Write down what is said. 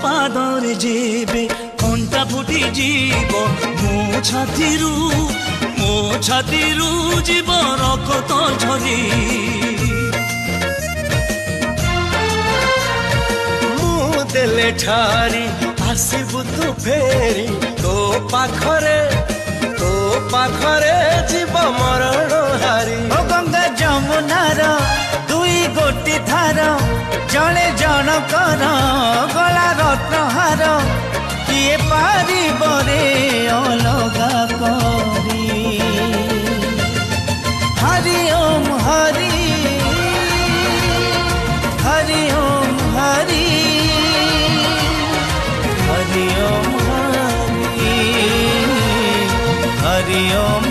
ପାଦରେ ଯେବେ କଣ୍ଟା ଫୁଟି ଯିବ ମୋ ଛାତିରୁ ଯିବ ରକ୍ତ ଝରି। ମୁଁ ଦେଲେ ଠାରି ଆସିବୁ ତୁ ଫେରି ତୋ ପାଖରେ ଯିବ ମରଣ ହାରି। ଓ ଗଙ୍ଗା ଯମୁନାର ଦୁଇ ଗୋଟି ଧାର ଜଣେ ଜଣକର ଗଳା ରତ୍ନହାର କିଏ ପାରିବ ରେ ଅଲଗା କରି। ହରି ଓମ୍ ହରି ହରି ଓମ୍ ହରି ହରି ଓମ୍ ହରି ହରି ଓମ୍